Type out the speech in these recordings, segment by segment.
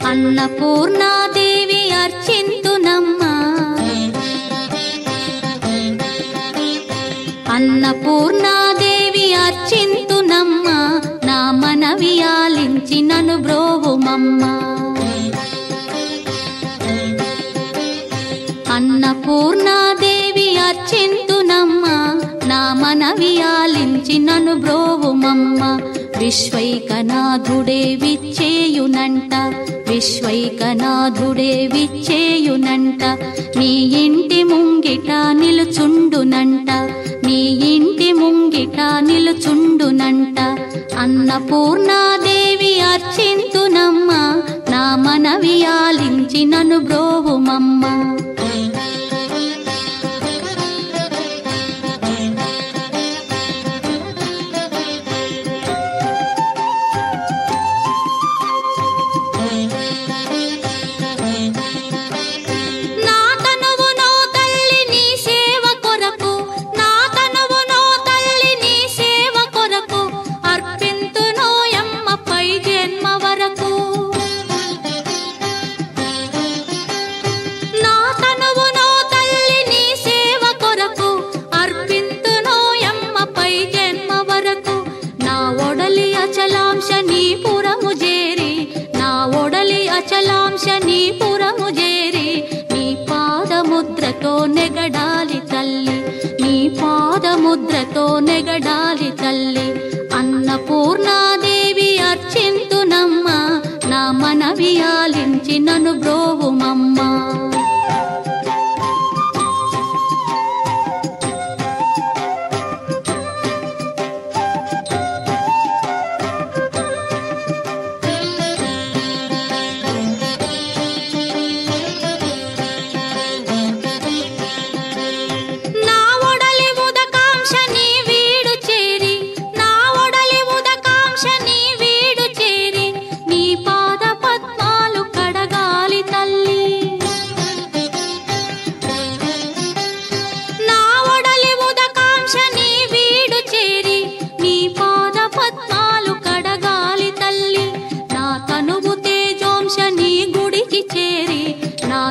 అన్నపూర్ణాదేవి అర్చింతునమ్మా, అన్నపూర్ణాదేవి అర్చింతునమ్మా, నా మనవి ఆలించి నన్ను బ్రోవుమమ్మా. అన్నపూర్ణాదేవి అర్చింతునమ్మా, నా మనవి ఆలించి నన్ను బ్రోవుమమ్మా. విశ్వైకనాథుడే విచ్చేయునంట, విశ్వైకనాథుడే విచ్చేయునంట, నీ ఇంటి ముంగిట నిలుచుండునంట, నీ ఇంటి ముంగిట నిలుచుండునంట. అన్నపూర్ణాదేవి అర్చింతునమ్మా, నా మనవి ఆలించి నన్ను బ్రోవుమమ్మా. అచలాంశనీపురము చేరి నీ పాదముద్రతో నెగడాలి తల్లి, నీ పాదముద్రతో నెగడాలి తల్లి. అన్నపూర్ణాదేవి అర్చింతునమ్మా, నా మనవి ఆలించి నన్ను బ్రోవుమమ్మా.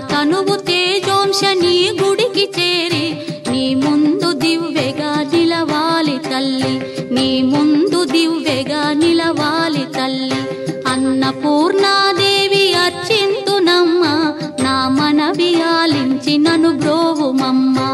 తనువు తేజోంశని గుడికి చేరి నీ ముందు దివ్వెగా నిలవాలి తల్లి, నీ ముందు దివ్వెగా నిలవాలి తల్లి. అన్నపూర్ణాదేవి అర్చింతునమ్మా, నా మనవి ఆలించి నన్ను బ్రోవుమమ్మా.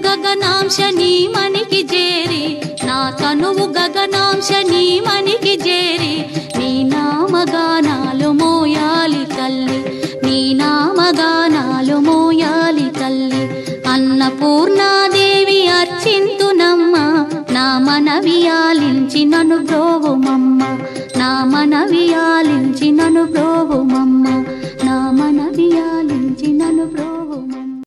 గగనాంశని మనికి చేరి, నా తనువు గగనాంశని మనికి చేరి నీ నామగానాలు మోయాలి తల్లి, నీ నామగానాలు మోయాలి తల్లి. అన్నపూర్ణాదేవి అర్చింతునమ్మా, నా మనవి ఆలించి నన్ను బ్రోవుమమ్మ, నా మనవి ఆలించి నన్ను బ్రోవుమమ్మ.